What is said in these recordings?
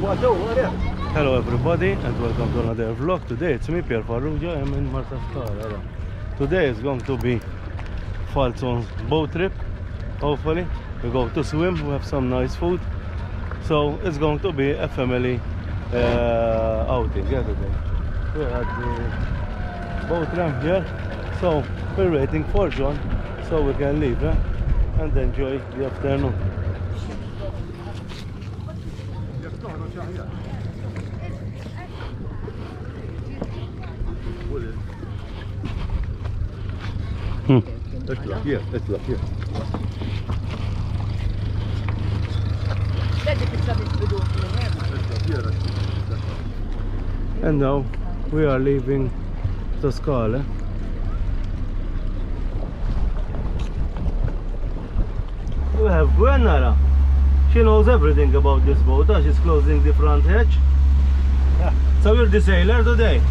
Hello everybody and welcome to another vlog. Today it's me, Pierre Farrugia. I'm in Marsascala. Today is going to be Falzon's boat trip. Hopefully we go to swim, we have some nice food. So it's going to be a family outing today. We're at the boat ramp here. So we're waiting for John so we can leave and enjoy the afternoon. Here. And now we are leaving the Scala. We have Gwenara. She knows everything about this boat. She's closing the front hatch. So you're the sailor today.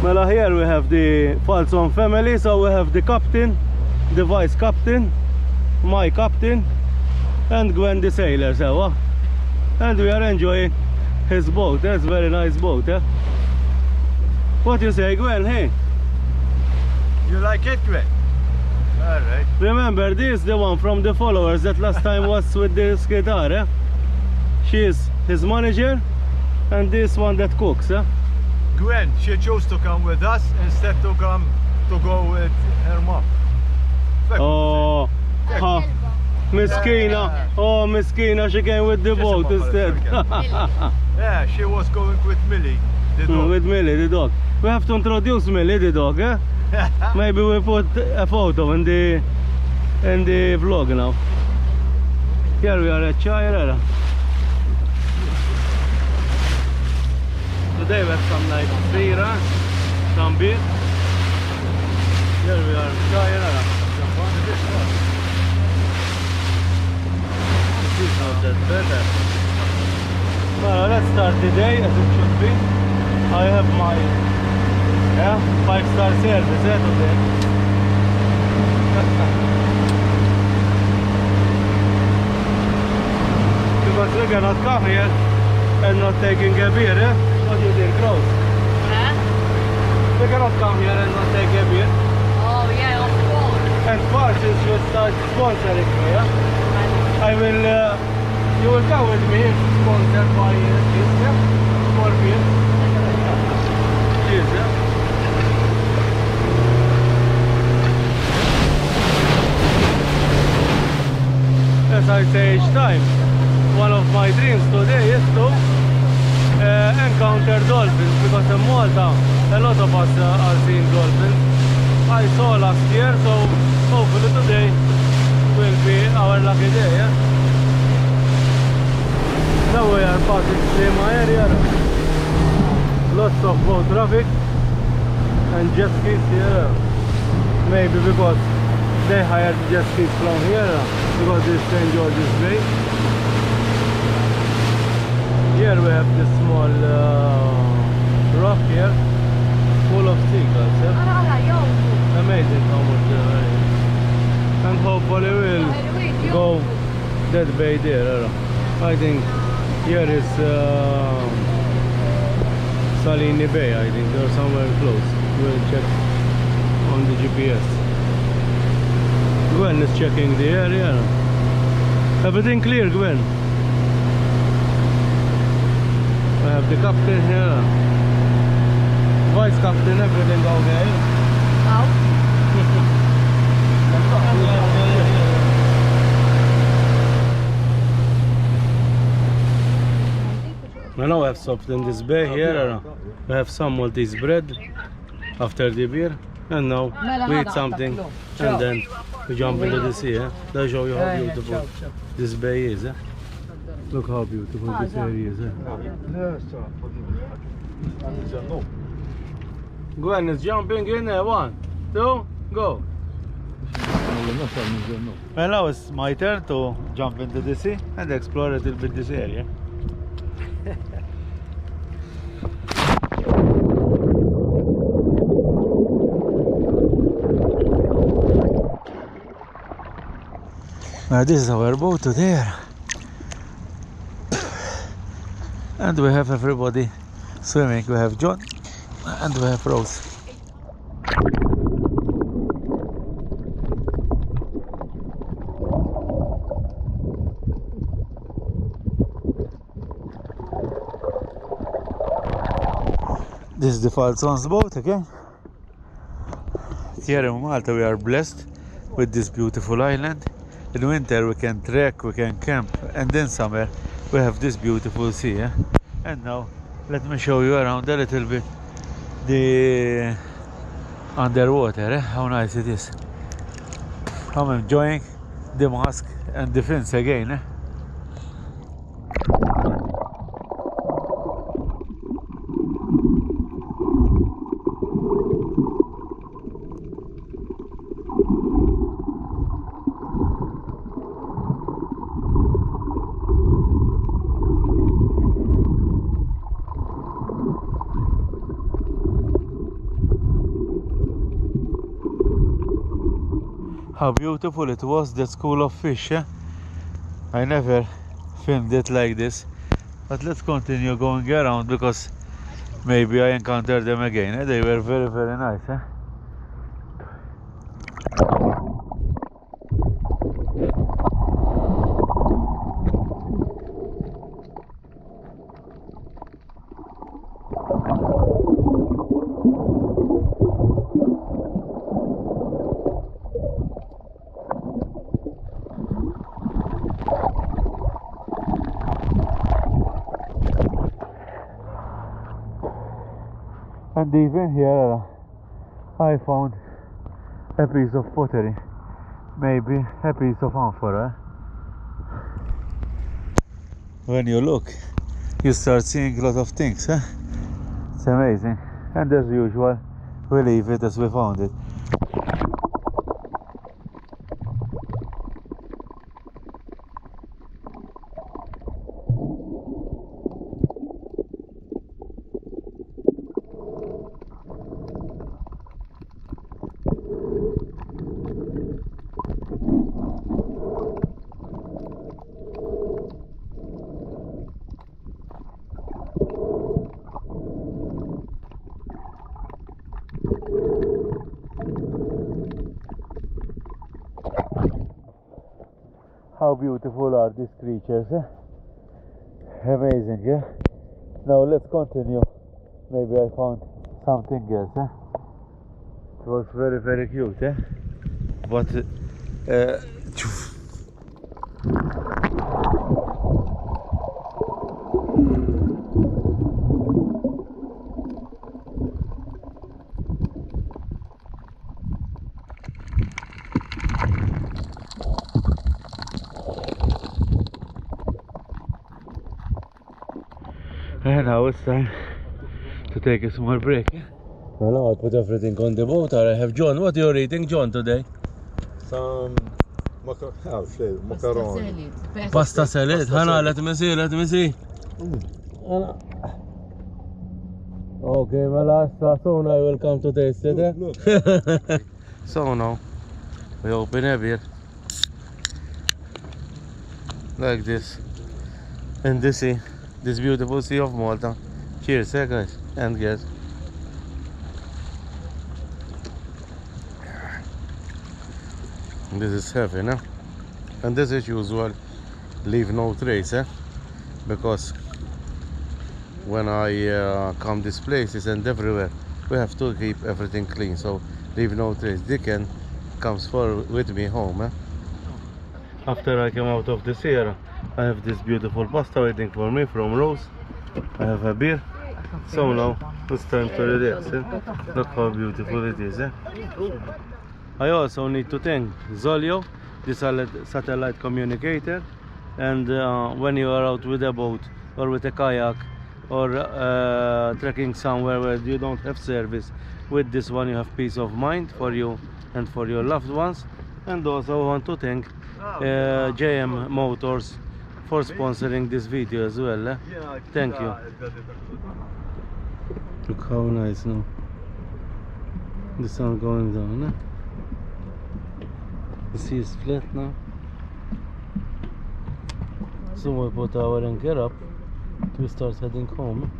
Well, here we have the Falzon family. So we have the captain, the vice captain, my captain, and Gwen the sailor. So, and we are enjoying his boat. That's a very nice boat. What you say, Gwen? Hey, you like it, Gwen? All right. Remember, this is the one from the followers that last time was with this guitar. She is his manager, and this one that cooks. Gwen, she chose to come with us instead to go with her mom. Oh, Miskina. Oh, Miskina, she came with the boat instead. Yeah, she was going with Millie, the dog. With Millie, the dog. We have to introduce Millie, the dog. Maybe we put a photo in the vlog now. Here we are at Chai. Today we have some nice beer, some beer. Here we are at Chai. This is not that better. Well, let's start the day as it should be. I have my 5-star service today. Because we cannot come here and not taking a beer, What you did, gross? We cannot come here and not take a beer. Oh yeah, of course. And first, since you start sponsoring me, you will come with me, sponsored by this, for beer. Cheers, As I say each time, one of my dreams today is to encounter dolphins, because in Malta a lot of us are seeing dolphins. I saw last year, so hopefully today will be our lucky day. Now we are passing Lima area. Lots of boat traffic and jet skis here. Maybe because they hired jet skis from here, because this is St. George's Bay. Here we have this small rock here, full of seagulls. Amazing how much there is. And hopefully we'll go that bay there. I think here is Salini Bay. I think they're somewhere close. We'll check on the GPS. Gwen is checking the area. Everything clear, Gwen? I have the captain here. Vice captain, everything okay? Now I have stopped in this bay here. We have some Maltese bread after the beer, and now we eat something and then we jump into the sea. They'll show you how beautiful this bay is. Look how beautiful this area is. Gwen is jumping in there. 1, 2, go. Well, now it's my turn to jump into the sea and explore a little bit this area. Now this is our boat to there. And we have everybody swimming. We have John and we have Rose. This is the Falzon's boat again. Here in Malta we are blessed with this beautiful island. In winter we can trek, we can camp, and in summer we have this beautiful sea. And now let me show you around a little bit the underwater, how nice it is. I'm enjoying the mosque and the fence again. How beautiful it was, that school of fish. I never filmed it like this. But let's continue going around because maybe I encounter them again. They were very, very nice. And even here I found a piece of pottery, maybe a piece of amphora. When you look, you start seeing a lot of things. It's amazing. And as usual, we leave it as we found it. How beautiful are these creatures, Amazing, Now let's continue. Maybe I found something else, It was very, very cute, But, and now it's time to take a small break. Well, now I put everything on the boat. I have John. What are you eating, John, today? Some macaroni. Pasta salad. Hannah, let me see, let me see. Hannah. Okay, well, so now I will come to taste it. Look. So now we open a beer like this in the sea, this beautiful sea of Malta. Cheers, guys and girls. This is heavy, no? And this is usual, leave no trace, because when I come this places and everywhere, we have to keep everything clean, so leave no trace. Dickon comes with me home. After I come out of the sea, I have this beautiful pasta waiting for me from Rose. I have a beer. So now it's time to relax. Look how beautiful it is. I also need to thank Zoleo, the satellite communicator, and when you are out with a boat or with a kayak or trekking somewhere where you don't have service, with this one you have peace of mind for you and for your loved ones. And also I want to thank JM Motors for sponsoring this video as well. Thank you. Look how nice now. The sun going down. The sea is flat now. So we put our anchor up. We start heading home.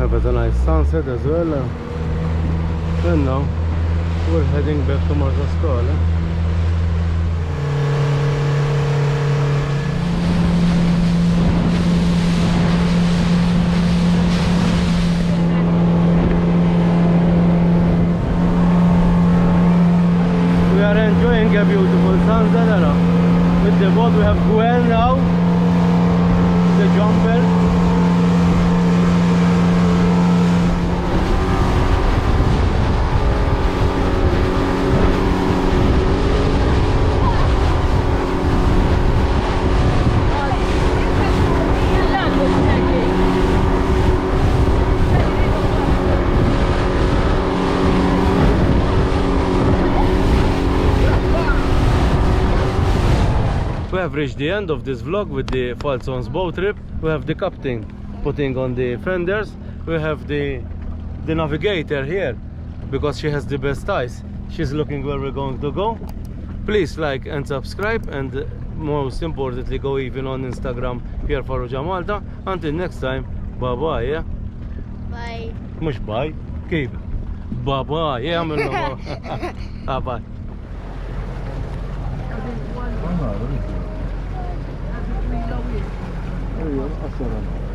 Have a nice sunset as well. And now we're heading back to Marsascala. We are enjoying a beautiful sunset. With the boat we have Gwen now, the jumper. We have reached the end of this vlog with the Falzon's boat trip. We have the captain putting on the fenders. We have the navigator here because she has the best eyes. She's looking where we're going to go. Please like and subscribe, and most importantly go even on Instagram Pierre Farrugia Malta. Until next time, bye bye. Yeah? Bye. Mush bye. Keep. Bye bye. Yeah, bye bye. Reload it.